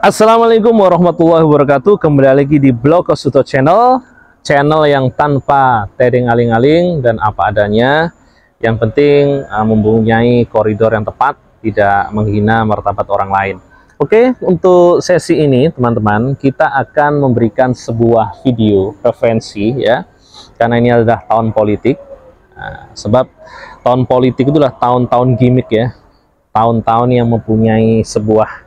Assalamualaikum warahmatullahi wabarakatuh. Kembali lagi di Blog Kosuto Channel, channel yang tanpa tedeng aling-aling dan apa adanya. Yang penting mempunyai koridor yang tepat, tidak menghina martabat orang lain. Oke, untuk sesi ini teman-teman, kita akan memberikan sebuah video referensi ya, karena ini adalah tahun politik. Sebab tahun politik itulah tahun-tahun gimmick ya, tahun-tahun yang mempunyai sebuah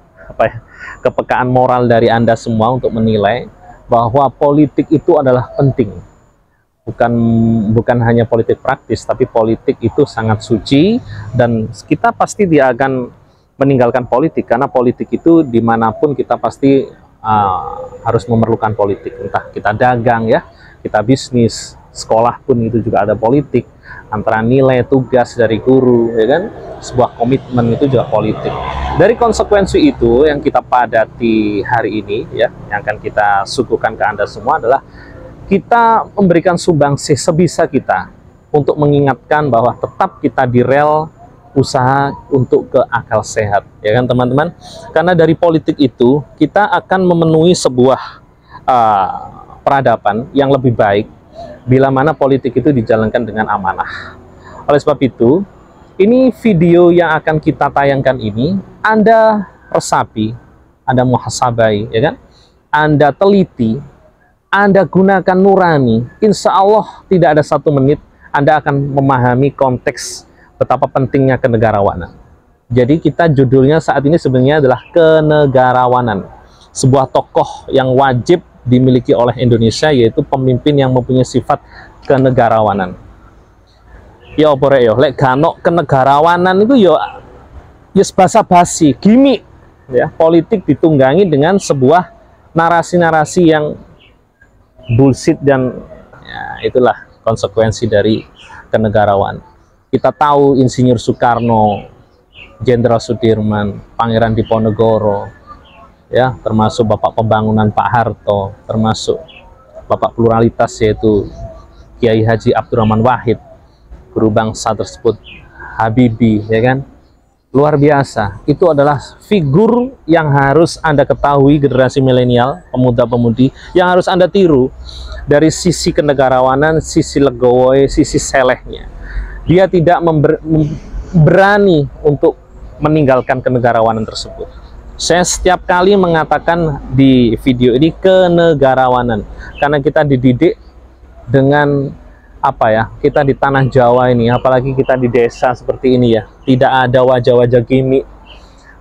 kepekaan moral dari Anda semua untuk menilai bahwa politik itu adalah penting. Bukan hanya politik praktis, tapi politik itu sangat suci, dan kita pasti dia akan meninggalkan politik, karena politik itu dimanapun kita pasti harus memerlukan politik. Entah kita dagang ya, kita bisnis, sekolah pun itu juga ada politik, antara nilai tugas dari guru ya kan, sebuah komitmen itu juga politik. Dari konsekuensi itu yang kita padati hari ini ya, yang akan kita suguhkan ke Anda semua adalah kita memberikan sumbangsi sebisa kita untuk mengingatkan bahwa tetap kita di rel usaha untuk ke akal sehat ya kan teman-teman. Karena dari politik itu kita akan memenuhi sebuah peradaban yang lebih baik bila mana politik itu dijalankan dengan amanah. Oleh sebab itu, ini video yang akan kita tayangkan ini, Anda resapi, Anda muhasabai, ya kan? Anda teliti, Anda gunakan nurani, insya Allah tidak ada 1 menit Anda akan memahami konteks betapa pentingnya kenegarawanan. Jadi kita judulnya saat ini sebenarnya adalah kenegarawanan, sebuah tokoh yang wajib dimiliki oleh Indonesia, yaitu pemimpin yang mempunyai sifat kenegarawanan. Ya apa rek yo, lek gano kenegarawanan itu yo yes basa-basi, gimmick ya, politik ditunggangi dengan sebuah narasi-narasi yang bullshit, dan ya, itulah konsekuensi dari kenegarawan. Kita tahu Insinyur Soekarno, Jenderal Sudirman, Pangeran Diponegoro ya, termasuk Bapak Pembangunan Pak Harto, termasuk Bapak Pluralitas yaitu Kiai Haji Abdurrahman Wahid, guru bangsa tersebut Habibie ya kan, luar biasa. Itu adalah figur yang harus Anda ketahui, generasi milenial, pemuda-pemudi, yang harus Anda tiru dari sisi kenegarawanan, sisi legowoy, sisi selehnya. Dia tidak berani untuk meninggalkan kenegarawanan tersebut. Saya setiap kali mengatakan di video ini kenegarawanan, karena kita dididik dengan apa ya, kita di tanah Jawa ini, apalagi kita di desa seperti ini ya, tidak ada wajah-wajah gimmick.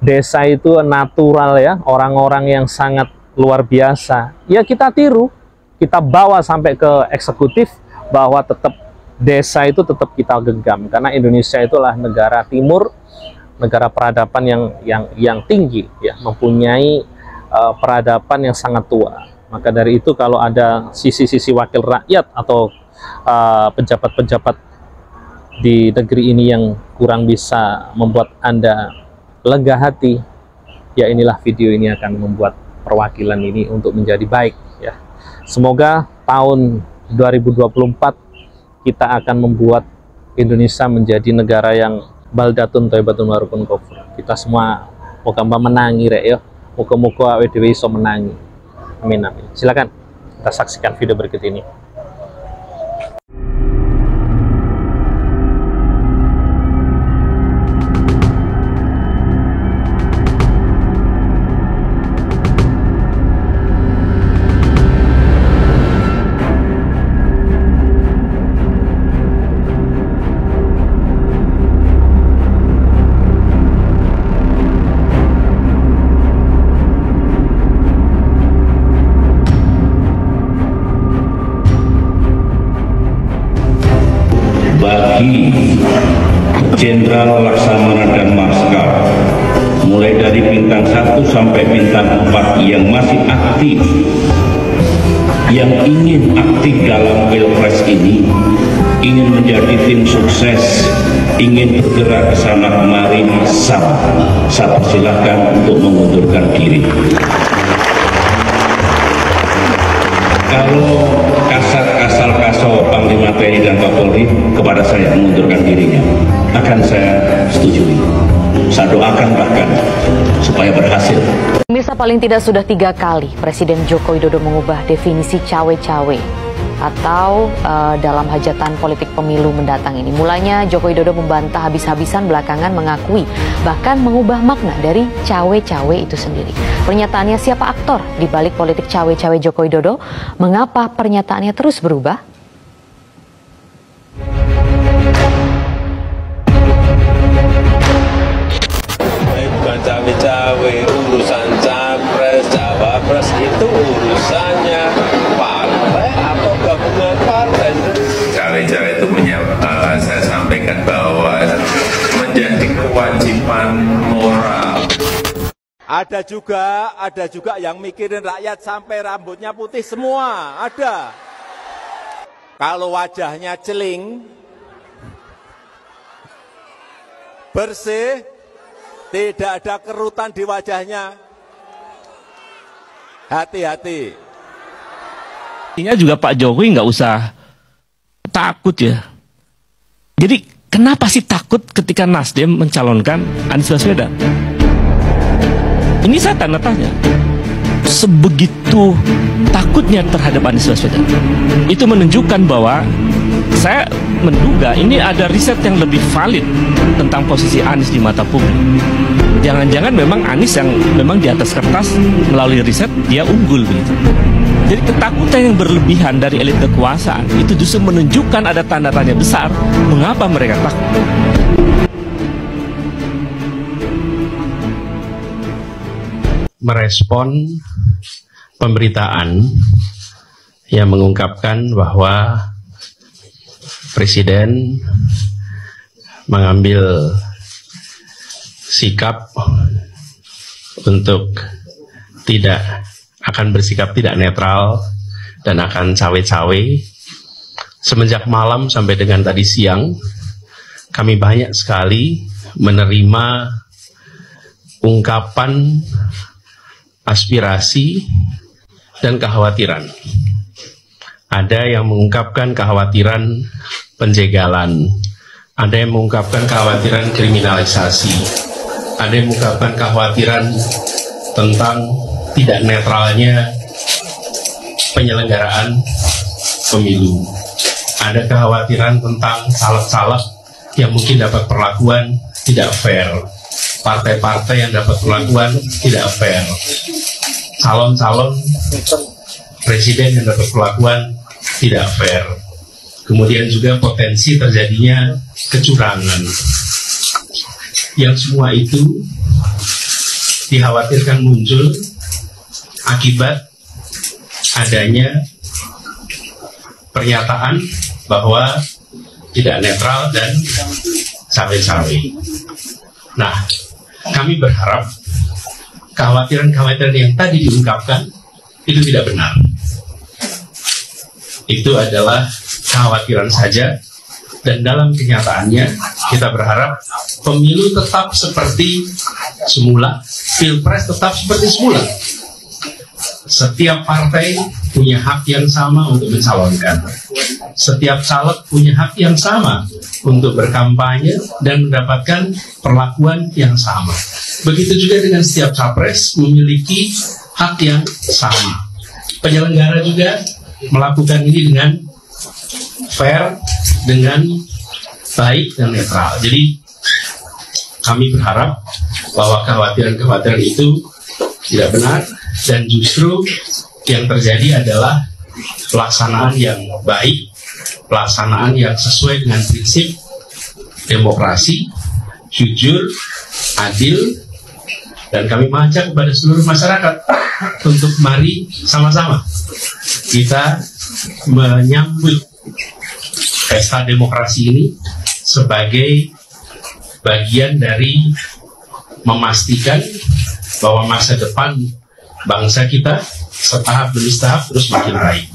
Desa itu natural ya, orang-orang yang sangat luar biasa. Ya kita tiru, kita bawa sampai ke eksekutif, bahwa tetap desa itu tetap kita genggam, karena Indonesia itulah negara timur, negara peradaban yang tinggi ya, mempunyai peradaban yang sangat tua. Maka dari itu kalau ada sisi-sisi wakil rakyat atau pejabat-pejabat di negeri ini yang kurang bisa membuat Anda lega hati, ya inilah video ini akan membuat perwakilan ini untuk menjadi baik ya. Semoga tahun 2024 kita akan membuat Indonesia menjadi negara yang baldatun thayyibatun wa rabbun ghafur. Kita semua moga menangi rek ya. Muga-muga awake dhewe iso menangi. Amin amin. Silakan kita saksikan video berikut ini. Bagi Jenderal Laksamana dan Marskal, mulai dari bintang 1 sampai bintang 4 yang masih aktif, yang ingin aktif dalam Pilpres ini, ingin menjadi tim sukses, ingin bergerak ke sana kemari, saya silakan untuk mengundurkan diri. Kalau kasal Panglima TNI dan Kapolri kepada saya mengundurkan dirinya, akan saya setujui. Saya doakan bahkan supaya berhasil. Pemirsa paling tidak sudah 3 kali Presiden Joko Widodo mengubah definisi cawe-cawe atau dalam hajatan politik pemilu mendatang ini. Mulanya Joko Widodo membantah habis-habisan, belakangan mengakui bahkan mengubah makna dari cawe-cawe itu sendiri. Pernyataannya, siapa aktor di balik politik cawe-cawe Joko Widodo? Mengapa pernyataannya terus berubah? Bukan cawe-cawe, urusan capres, cawapres itu urusannya partai atau gabungan partai. Cawe-cawe itu saya sampaikan bahwa menjadi kewajiban moral. Ada juga yang mikirin rakyat sampai rambutnya putih semua, ada. Kalau wajahnya celing, bersih, tidak ada kerutan di wajahnya, hati-hati. Artinya juga Pak Jokowi nggak usah takut ya. Jadi kenapa sih takut ketika Nasdem mencalonkan Anies Baswedan? Ini saya tanda tanya. Sebegitu takutnya terhadap Anies Baswedan. Itu menunjukkan bahwa saya menduga ini ada riset yang lebih valid tentang posisi Anies di mata publik. Jangan-jangan memang Anies yang memang di atas kertas melalui riset dia unggul begitu. Jadi ketakutan yang berlebihan dari elit kekuasaan itu justru menunjukkan ada tanda tanya besar mengapa mereka takut. Merespon pemberitaan yang mengungkapkan bahwa Presiden mengambil sikap untuk bersikap tidak netral dan akan cawe-cawe. Semenjak malam sampai dengan tadi siang, kami banyak sekali menerima ungkapan aspirasi dan kekhawatiran. Ada yang mengungkapkan kekhawatiran penjegalan, ada yang mengungkapkan kekhawatiran kriminalisasi, ada yang mengungkapkan kekhawatiran tentang tidak netralnya penyelenggaraan pemilu, ada kekhawatiran tentang caleg-caleg yang mungkin dapat perlakuan tidak fair, partai-partai yang dapat perlakuan tidak fair, calon-calon presiden yang dapat perlakuan tidak fair, kemudian juga potensi terjadinya kecurangan. Yang semua itu dikhawatirkan muncul akibat adanya pernyataan bahwa tidak netral dan cawe-cawe. Nah, kami berharap kekhawatiran-kekhawatiran yang tadi diungkapkan itu tidak benar. Itu adalah kekhawatiran saja, dan dalam kenyataannya kita berharap pemilu tetap seperti semula, pilpres tetap seperti semula. Setiap partai punya hak yang sama untuk mencalonkan. Setiap caleg punya hak yang sama untuk berkampanye dan mendapatkan perlakuan yang sama. Begitu juga dengan setiap capres memiliki hak yang sama. Penyelenggara juga melakukan ini dengan fair, dengan baik dan netral. Jadi kami berharap bahwa kekhawatiran-kekhawatiran itu tidak benar, dan justru yang terjadi adalah pelaksanaan yang baik, pelaksanaan yang sesuai dengan prinsip demokrasi, jujur, adil, dan kami mengajak kepada seluruh masyarakat untuk mari sama-sama kita menyambut pesta demokrasi ini sebagai bagian dari memastikan bahwa masa depan bangsa kita setahap demi setahap terus makin baik.